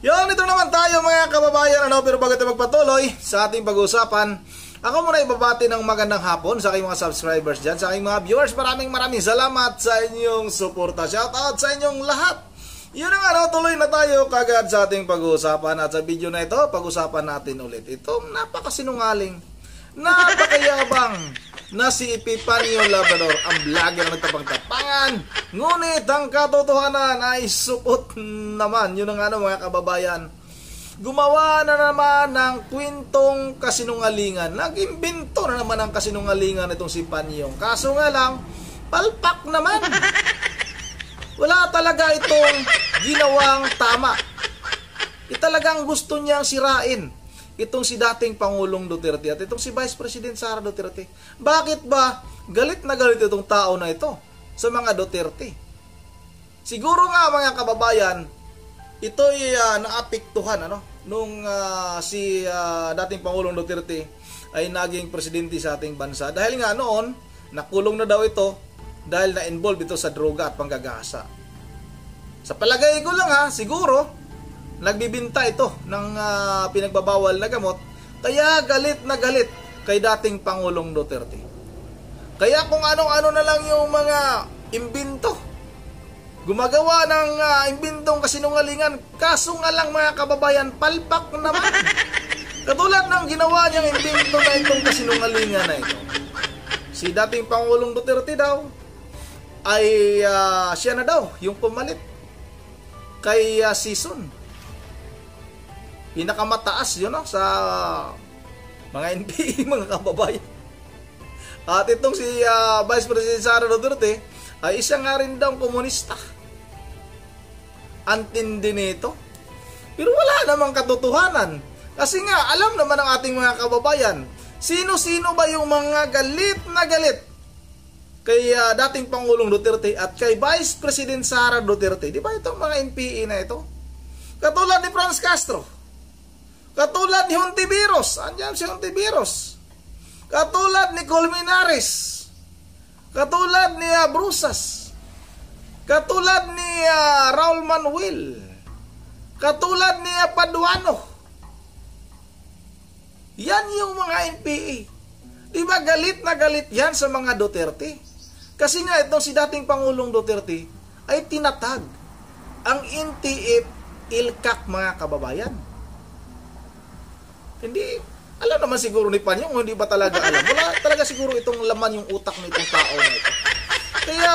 Yun, ito naman tayo mga kababayan, pero bago tayo magpatuloy sa ating pag-uusapan, ako muna ibabati ng magandang hapon sa aking mga subscribers dyan, sa aking mga viewers. Maraming salamat sa inyong suporta. Shoutout sa inyong lahat. Yun ang tuloy na tayo kagad sa ating pag-uusapan. At sa video na ito, pag-usapan natin ulit itong napakasinungaling, napakayabang na si Epifanio Labrador, ang vlogger na nagtapang-tapangan. Ngunit ang katotohanan ay supot naman. Yun ang mga kababayan. Gumawa na naman ng kwentong kasinungalingan. Nag-imbento na naman ng kasinungalingan itong si Panyong. Kaso nga lang, palpak naman. Wala talaga itong ginawang tama. Talagang gusto niyang sirain itong si dating Pangulong Duterte at itong si Vice President Sara Duterte. Bakit ba galit na galit itong tao na ito sa mga Duterte? Siguro nga mga kababayan, ito'y naapektuhan nung si dating Pangulong Duterte ay naging presidente sa ating bansa. Dahil nga noon, nakulong na daw ito dahil na-involve ito sa droga at panggagasa. Sa palagay ko lang siguro, nagbibinta ito ng pinagbabawal na gamot, kaya galit na galit kay dating Pangulong Duterte. Kaya kung ano-ano na lang yung mga imbento, gumagawa ng imbintong kasinungalingan. Kaso nga lang mga kababayan, palpak naman. Katulad ng ginawa niyang imbento na itong kasinungalingan na ito. Si dating Pangulong Duterte daw ay siya na daw yung pumalit kay Sison. Pinakamataas yun sa mga NPA mga kababayan. At itong si Vice President Sara Duterte ay isa nga rin daw komunista. Antindi nito. Pero wala namang katotohanan. Kasi nga, alam naman ng ating mga kababayan, sino-sino ba yung mga galit na galit kay dating Pangulong Duterte at kay Vice President Sara Duterte. Di ba itong mga NPA na ito? Katulad ni Franz Castro. Katulad ni Hontiveros. Andiyan si Hontiveros. Katulad ni Colmenares. Katulad ni Brusas. Katulad ni Raul Manuel. Katulad ni Paduano. Yan yung mga NPA. Diba galit na galit yan sa mga Duterte? Kasi nga itong si dating Pangulong Duterte ay tinatag ang NTF ilkak mga kababayan. Hindi, alam naman siguro ni Panyong, hindi ba talaga alam? Wala talaga siguro itong laman yung utak nitong tao na ito. Kaya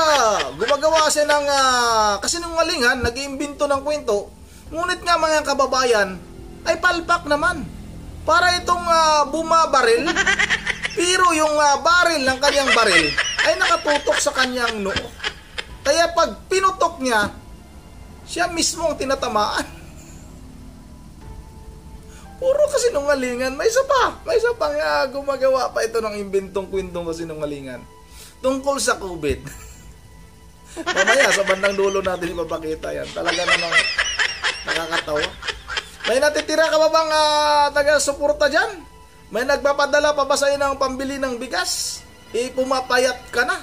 gumagawa siya ng kasinungalingan, nag-iimbento ng kwento, ngunit nga mga kababayan ay palpak naman. Para itong bumabaril, pero yung baril ng kanyang baril ay nakatutok sa kanyang noo. Kaya pag pinutok niya, siya mismo ang tinatamaan. Puro kasinungalingan. May isa pang gumagawa pa ito ng imbentong kwentong kasinungalingan tungkol sa COVID. Mamaya sa bandang dulo natin ipapakita yan. Talaga namang nakakatawa. May natitira ka ba bang taga-suporta dyan? May nagpapadala pa ba sa'yo ng pambili ng bigas? Pumapayat ka na.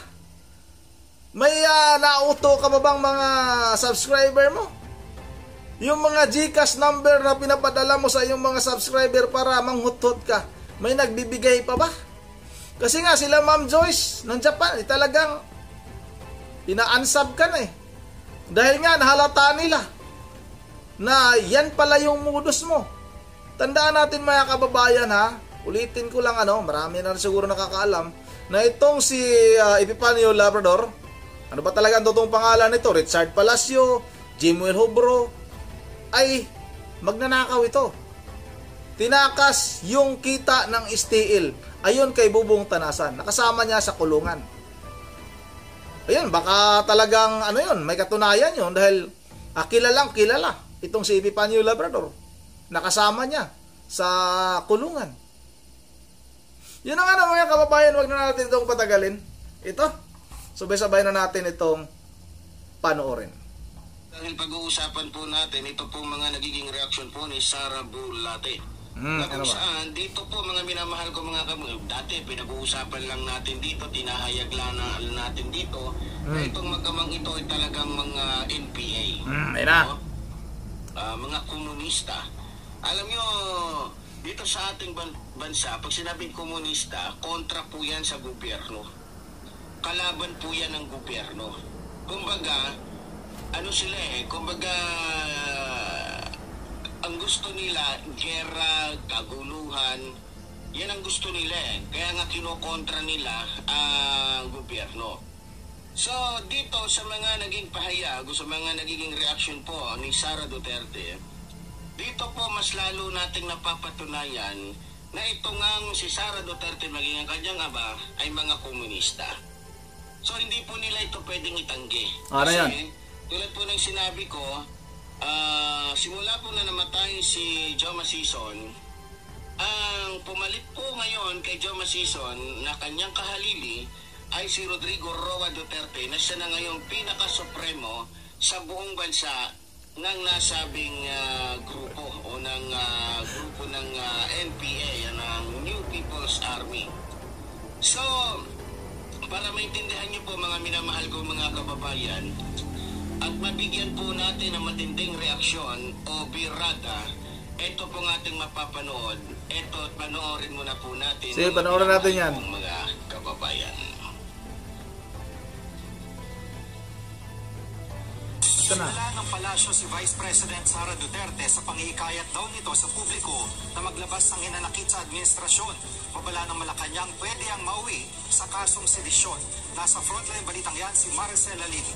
May nauto ka ba bang mga subscriber mo? Yung mga GCash number na pinapadala mo sa iyong mga subscriber para manghuthot ka, may nagbibigay pa ba? Kasi nga sila Ma'am Joyce ng Japan, talagang ina-unsub ka na Dahil nga nahalata nila na yan pala yung modus mo. Tandaan natin mga kababayan ulitin ko lang marami na siguro nakakaalam na itong si Epifanio Labrador, ano ba talaga ang totoong pangalan nito? Richard Palacio, Jimuel Hobro, ay magnanakaw ito. Tinakas yung kita ng STL ayon kay Bubong Tanasan. Nakasama niya sa kulungan. Ayun, baka talagang may katunayan yun dahil kilala itong si Epifanio Labrador. Nakasama niya sa kulungan. Yun ang mga kababayan, wag na natin itong patagalin. Ito, sabay-sabay na natin itong panoorin. Dahil pag-uusapan po natin, ito po mga nagiging reaksyon po ni Sara Bulate. Na kung saan, dito po mga minamahal ko mga dati pinag-uusapan lang natin dito, tinahayag lang natin dito, na itong magkamang ito ay talagang mga NPA. Ayun na. mga komunista. Alam nyo, dito sa ating bansa, pag sinabing komunista, kontra po yan sa gobyerno. Kalaban po yan ng gobyerno. Kumbaga, ano sila kumbaga, ang gusto nila, gera, kaguluhan, yan ang gusto nila Kaya nga kinokontra nila ang gobyerno. So, dito sa mga naging pahayag, sa mga nagiging reaction po ni Sara Duterte, dito po mas lalo nating napapatunayan na ito ngang si Sara Duterte maging ang kanyang ama ay mga komunista. So hindi po nila ito pwedeng itanggi. Ano yan? Tulad po ng sinabi ko, simula po na namatay si Joma Sison, ang pumalit po ngayon kay Joma Sison na kanyang kahalili ay si Rodrigo Roa Duterte na siya na ngayong pinaka-supremo sa buong bansa ng nasabing grupo o ng grupo ng NPA, ng New People's Army. So, para maintindihan niyo po mga minamahal ko mga kababayan at mabigyan po natin ng matinding reaksyon o birada, ito pong ating mapapanood. Ito, panoorin muna po natin. Sige, panoorin natin yan. Mga kababayan. Sinala ng palasyo si Vice President Sara Duterte sa pangihikayat daw nito sa publiko na maglabas ng hinanakit sa administrasyon. Pabala ng Malacanang pwede ang mauwi sa kasong sedisyon. Nasa frontline balitang yan si Maricel Alili.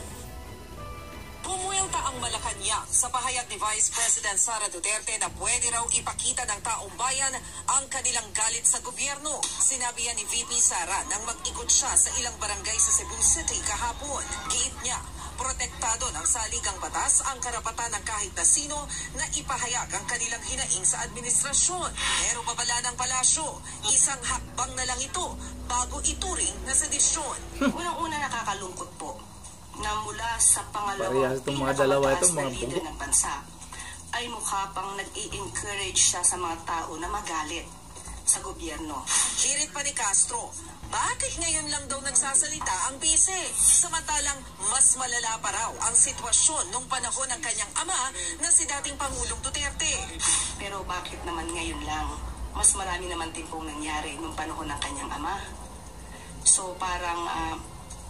Pumuelta ang Malacanang sa pahayag ni Vice President Sara Duterte na pwede raw ipakita ng taong bayan ang kanilang galit sa gobyerno. Sinabi yan ni VP Sara nang mag-ikot siya sa ilang barangay sa Cebu City kahapon. Giit niya, protektado ng saligang batas ang karapatan ng kahit na sino na ipahayag ang kanilang hinaing sa administrasyon. Pero babala ng palasyo, isang hakbang na lang ito bago ituring na sedisyon. Unang-una nakakalungkot po na mula sa pangalawang Parehas itong mga dalawa itong mga leader ng bansa ay mukha pang nag-i-encourage siya sa mga tao na magalit sa gobyerno. Hirit pa ni Castro, bakit ngayon lang daw nagsasalita ang bise? Samantalang mas malala pa raw ang sitwasyon nung panahon ng kanyang ama na si dating Pangulong Duterte. Pero bakit naman ngayon lang? Mas marami naman din pong nangyari nung panahon ng kanyang ama. So parang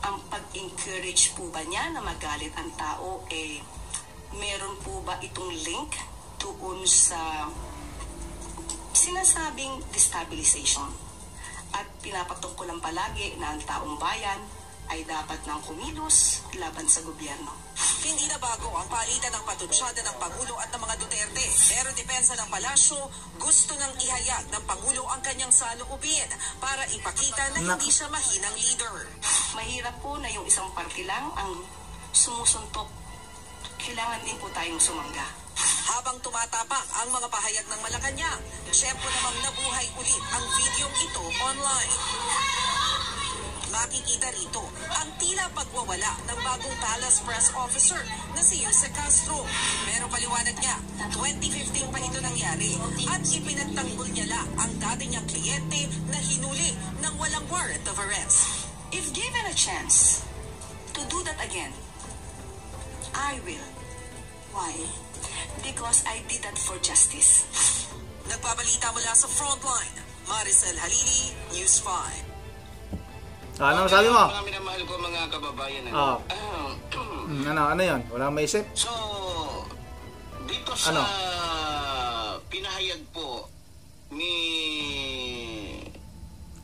ang pag-encourage po ba niya na magalit ang tao, meron po ba itong link tuon sa sinasabing destabilization? At pinapatok ko lang palagi na ang taong bayan ay dapat nang kumilos laban sa gobyerno. Hindi na bago ang palitan ng patutsada ng Pangulo at ng mga Duterte. Pero depensa ng palasyo, gusto nang ihayag ng Pangulo ang kanyang saloobin para ipakita na hindi siya mahinang leader. Mahirap po na yung isang party lang ang sumusuntok. Kailangan din po tayong sumangga. Habang tumatapak ang mga pahayag ng Malacanang, syempre namang nabuhay ulit ang videong ito online. Makikita rito ang tila pagwawala ng bagong palace press officer na si Jose Castro. Pero paliwanag niya, 2015 pa ito nangyari at ipinagtanggol niya lang ang dati niyang kliyente na hinuli ng walang warrant of arrest. If given a chance to do that again, I will. Why? Because I did that for justice. Nagbabalita mula sa Frontline, Maricel Halili, News 5. Ano sabi mo? Mga minamahal ko mga kababayan. Ano yun? Walang maisip? So, dito sa pinahayag po ni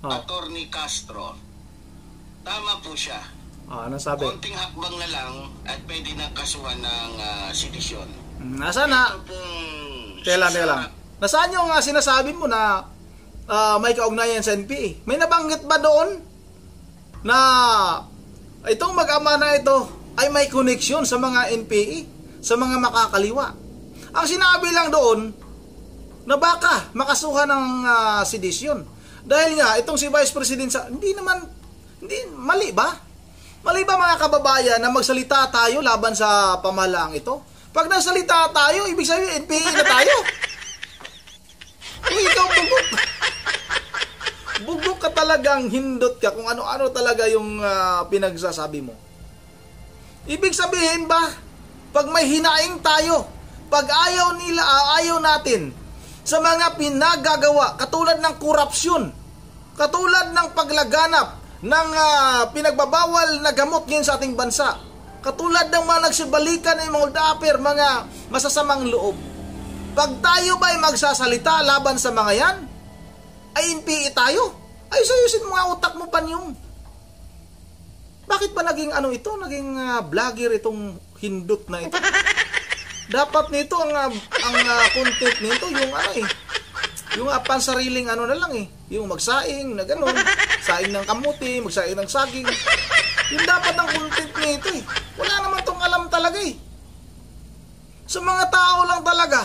Attorney Castro, tama po siya. Ano sabi? Konting hakbang na lang at pwede na kasuhan ng sedisyon. Nasaan na? Teka lang. Nasaan yung sinasabi mo na may kaugnayan sa NPA? May nabanggit ba doon na itong mag-ama na ito ay may koneksyon sa mga NPA, sa mga makakaliwa? Ang sinabi lang doon na baka makasuhan ng sedisyon. Dahil nga, itong si Vice President, mali ba? Mali ba mga kababayan na magsalita tayo laban sa pamahalaang ito? Pag nagsalita tayo, ibig sabihin, NPA na tayo. Kung ikaw bugok ka talagang hindot ka kung ano-ano talaga yung pinagsasabi mo. Ibig sabihin ba, pag may hinaing tayo Pag ayaw natin sa mga pinagagawa, katulad ng korupsyon, katulad ng paglaganap ng pinagbabawal na gamot ngayon sa ating bansa, katulad ng mga nagsibalikan ng mga uldaper, mga masasamang loob. Pag tayo ba ay magsasalita laban sa mga yan, ay NPA tayo. Ay sayusin mga utak mo, Panyong. Bakit ba naging naging vlogger itong hindot na ito? Dapat nito ang content nito yung pansariling na lang yung magsaing na gano'n, saing ng kamuti, magsaing ng saging. Yung dapat ang content nito Wala naman tong alam talaga Sa mga tao lang talaga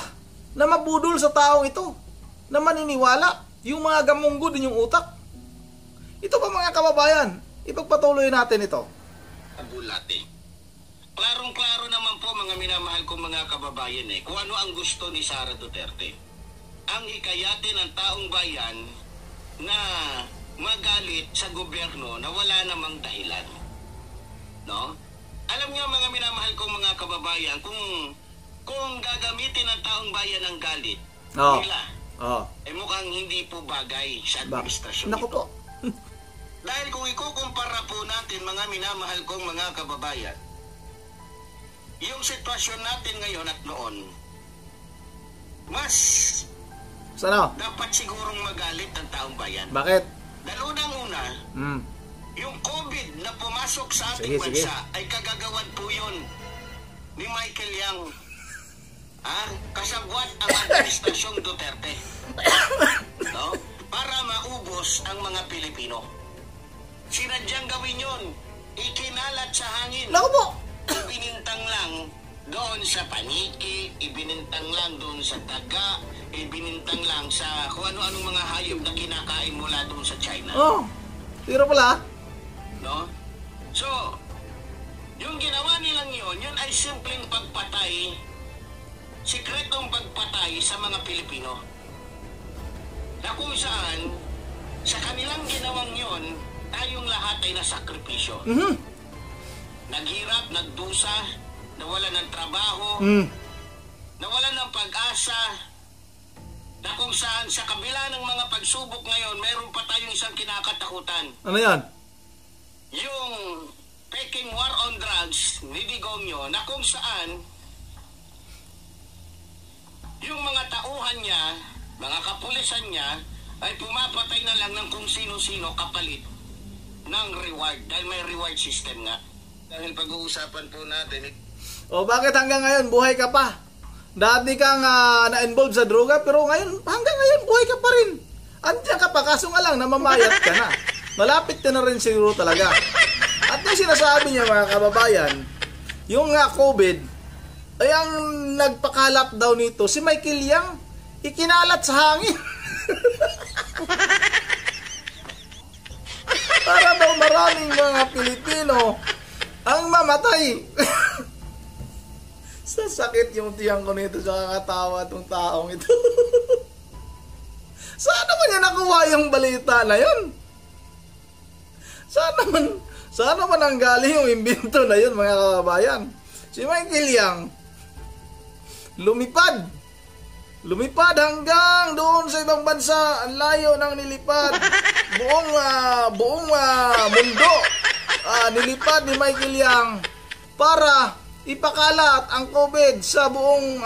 na mabudol sa taong ito, na maniniwala, yung mga gamunggo din yung utak. Ito pa mga kababayan, ipagpatuloy natin ito. Bulate. Klarong-klaro naman po mga minamahal kong mga kababayan kung ano ang gusto ni Sara Duterte. Ang hikayatin ng taong bayan na magalit sa gobyerno na wala namang dahilan. No? Alam niyo mga minamahal kong mga kababayan, kung gagamitin ng taong bayan ang galit nila, mukhang hindi po bagay sa administrasyon Naku po. Dahil kung ikukumpara po natin mga minamahal kong mga kababayan, yung sitwasyon natin ngayon at noon, mas dapat sigurong magalit ang taong bayan. Bakit? Dahil unang-una, yung COVID na pumasok sa ating bansa ay kagagawan po yun ni Michael Yang. Kasabwat ang administrasyong Duterte. No? Para maubos ang mga Pilipino. Sinadyang gawin yun. Ikinalat sa hangin. Naku po! Ibinintang lang doon sa paniki, ibinintang lang doon sa daga, ibinintang lang sa kung ano-anong mga hayop na kinakain mula doon sa China. Tira pala. No? So, yung ginawa nilang yun ay simpleng pagpatay, sikretong pagpatay sa mga Pilipino. Na kung saan, sa kanilang ginawang yun, tayong lahat ay nasakripisyo. Naghirap, nagdusa, nawalan ng trabaho, nawalan ng pag-asa, na kung saan sa kabila ng mga pagsubok ngayon, mayroon pa tayong isang kinakatakutan. Ano yan? Yung Peking War on Drugs ni Digongyo, na kung saan yung mga tauhan niya, mga kapulisan niya, ay pumapatay na lang ng kung sino-sino kapalit ng reward. Dahil may reward system nga. Dahil pag-uusapan po natin bakit hanggang ngayon buhay ka pa? Dati kang na-involved sa droga, pero ngayon, hanggang ngayon buhay ka pa rin. Andiyan ka pa, kaso nga lang, namamayat ka na. Malapit ka na rin siguro talaga. At yung sinasabi niya mga kababayan, yung COVID, ay ang nagpakalat daw nito, si Michael Yang, ikinalat sa hangin. Para daw maraming mga Pilipino ang mamatay. Sasakit yung tiyang ko nito sa kakatawa itong taong ito. Saan naman niya nakuha yung balita na yun? Saan naman ang galing yung imbento na yun mga kababayan? Si Michael Yang lumipad hanggang doon sa ibang bansa. Ang layo ng nilipad. Buong mundo nilipad ni Michael Yang para ipakalat ang COVID sa buong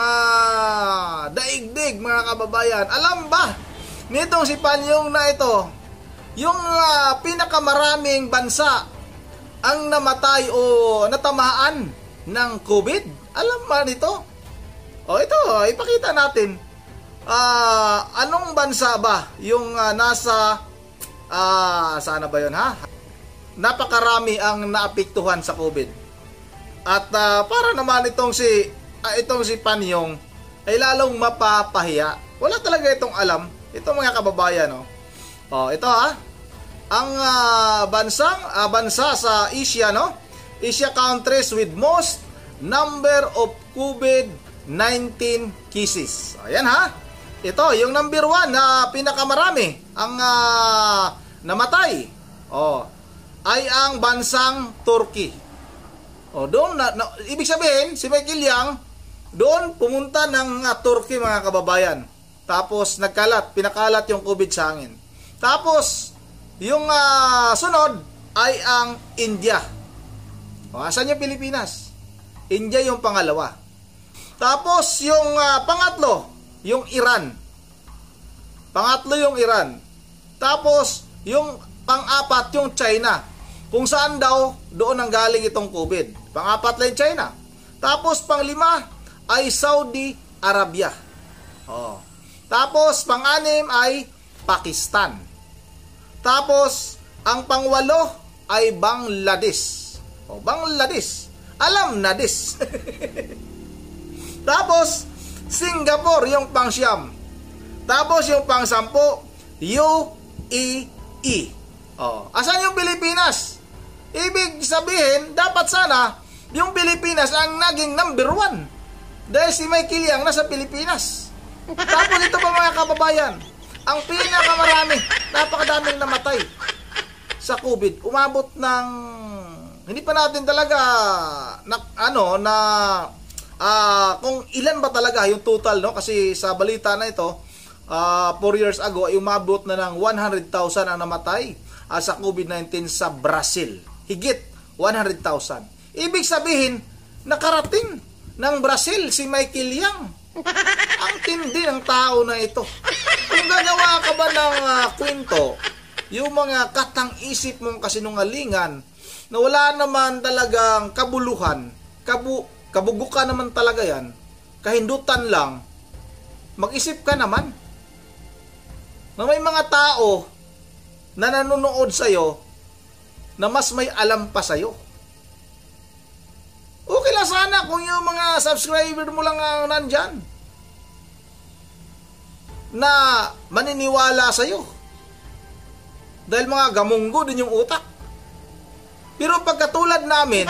daigdig mga kababayan. Alam ba nitong si Panyong na ito, yung pinakamaraming bansa ang namatay o natamaan ng COVID? Alam ba nito? Ito, ipakita natin. Anong bansa ba yung nasa sana ba yun napakarami ang naapektuhan sa COVID? At para naman itong si Panyong ay lalong mapapahiya. Wala talaga itong alam. Ito mga kababayan ito ang bansa sa Asia Asia countries with most number of COVID-19 cases. Ayan ito yung number 1 na pinakamarami ang namatay ay ang bansang Turkey. Doon ibig sabihin si Michael Yang doon pumunta ng Turkey mga kababayan. Tapos pinakalat yung COVID sa hangin. Tapos yung sunod ay ang India. Asan yung Pilipinas? India yung pangalawa. Tapos yung pangatlo, yung Iran. Pangatlo yung Iran. Tapos yung pang-apat yung China. Kung saan daw doon ang galing itong COVID. Pang-apat lang China. Tapos pang-lima ay Saudi Arabia. Tapos pang-anim ay Pakistan. Tapos ang pang-walo ay Bangladesh. Bangladesh. Alam na this. Tapos Singapore yung pang-siyam. Tapos yung pang-sampu, UAE. Asan yung Pilipinas? Ibig sabihin, dapat sana yung Pilipinas ang naging number 1. Dahil si Michael Yang nasa Pilipinas. Tapos ito pa mga kababayan, ang pinakamarami, napakadaming namatay sa COVID. Umabot ng, hindi pa natin talaga kung ilan ba talaga yung total, no? Kasi sa balita na ito, 4 years ago ay umabot na ng 100,000 ang namatay sa COVID-19 sa Brazil. Higit 100,000. Ibig sabihin, nakarating ng Brazil si Michael Yang. Ang tindi ng tao na ito. Kung gagawa ka ba ng kwento, yung mga katang-isip mong kasinungalingan na wala naman talagang kabuluhan, kabugukan naman talaga yan, kahindutan lang, mag-isip ka naman na may mga tao na nanonood sa'yo na mas may alam pa sa'yo. Okay lang sana kung yung mga subscriber mo lang ang nandyan na maniniwala sa'yo. Dahil mga gamunggo din yung utak. Pero pagkatulad namin,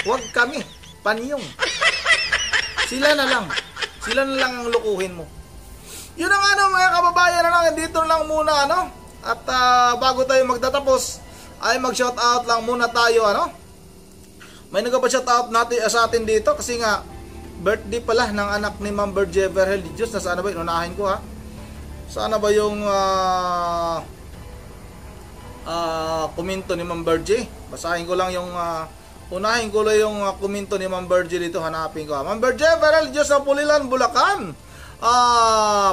wag kami, panyong. Sila na lang ang lukuhin mo. Yun ang mga kababayan na lang, dito lang muna At bago tayo magtatapos ay mag-shoutout lang muna tayo May nagpa-shoutout natin sa atin dito kasi nga birthday pala ng anak ni Ma'am Bergie Verhel de Dios. Sana ba inunahin ko Sana ba yung komento ni Ma'am Bergie? Basahin ko lang yung unahin ko lang yung komento ni Ma'am Bergie dito, hanapin ko. Ma'am Bergie Verhel de Dios sa Pulilan, Bulacan.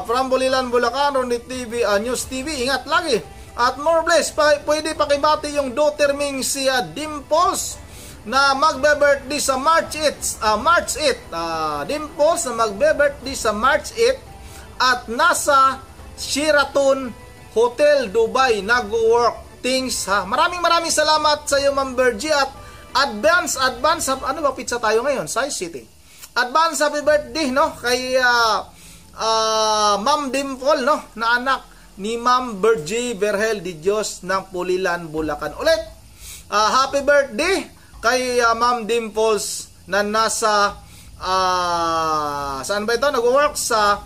From Bulilan, Bulacan, Ronit TV, News TV, ingat lagi. At more bless, pwede pakibati yung daughter ming si Dimples na magbe-birthday sa March 8. Dimples na magbe-birthday sa March 8 at nasa Sheraton Hotel Dubai nag-work things Maraming salamat sa iyo Ma'am Bergie at advance ano ba pizza tayo ngayon? Size City. Advance happy birthday kay Ma'am Dimple na anak ni Ma'am Bergie Verhel de Dios ng Pulilan, Bulacan. Ulit, happy birthday kay Ma'am Dimples na nasa saan ba ito? Nag-work sa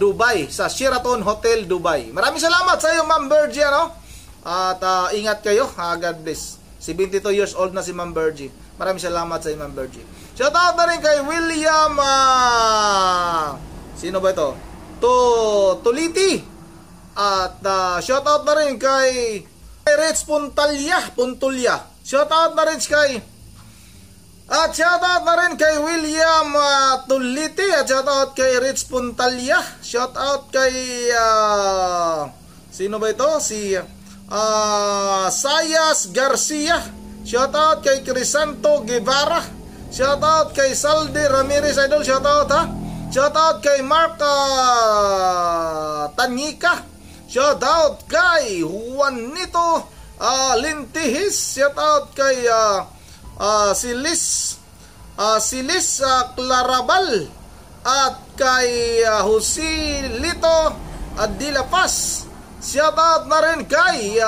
Dubai, sa Sheraton Hotel Dubai. Maraming salamat sa iyo Ma'am Bergie at ingat kayo. God bless. 72 years old na si Ma'am Bergie. Maraming salamat sa iyo Ma'am Bergie. Shout out na rin kay William sino ba ito? Tuliti. At shout out na rin kay Rich Puntulya. Shout out na rin kay William Tuliti. At shout out kay Rich Puntalya. Shout out kay sino ba ito? Si Sayas Garcia. Shout out kay Crisanto Guevara. Shout out kay Saldi Ramirez Idol. Shout out Shout out kay Mark Tanyika. Shout out kay Juanito Lintihis. Shout out kay Silis Clarabal at kay Joselito Adila Paz. Shout out na rin kay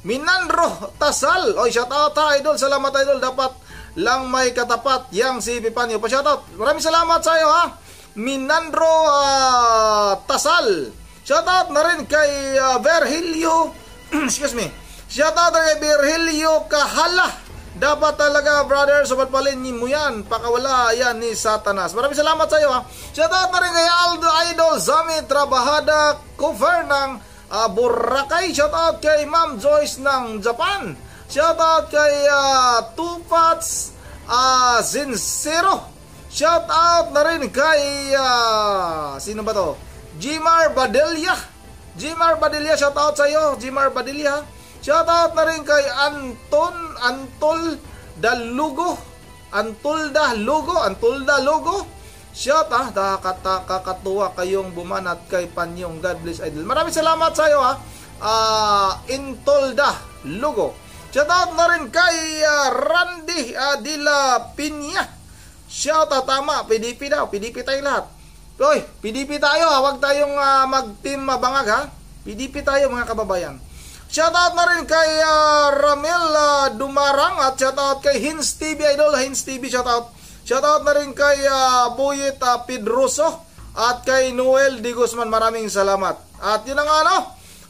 Minandro Tasal. Oy, shout out idol. Salamat idol. Dapat lang may katapat yang si Pipanyo. Pa-shoutout. Maraming salamat sa iyo Minandro Tasal. Shoutout na rin kay Virgilio excuse me. Shoutout na kay Virgilio Kahala. Dapat talaga, brother, subalpalin mo yan. Pakawala yan ni Satanas. Maraming salamat sa iyo, ha. Shoutout na rin kay Aldo Idol Zami Trabahada Cover ng Boracay. Shoutout kay Ma'am Joyce ng Japan. Shoutout kay Tupats Zincero. Shoutout na rin kay sino ba to? Jimar Badelia. Jimar Badelia, shoutout sa iyo, Jimar Badelia. Shoutout na rin kay Antolda Lugo. Shoutout, kakatuwa kayong bumanat kay Panyong. God bless, idol. Maraming salamat sa iyo, ha. Intolda Lugo. Shoutout na rin kay Randy Adila Pinya. Shoutout, tama, PDP daw, PDP tayo lahat. Hoy, PDP tayo, ha. Huwag tayong mag-team mabangag, ha. PDP tayo, mga kababayan. Shoutout na rin kay Ramel Dumarang at shoutout kay Hins TV, idol, Hins TV, shoutout. Shoutout na rin kay Buyet Pedroso at kay Noel Di Guzman. Maraming salamat. At yun ang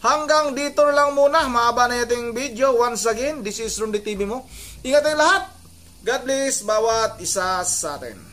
hanggang dito lang muna. Mahaba na yung video. Once again, this is Rondi TV mo. Ingat tayong lahat. God bless bawat isa sa atin.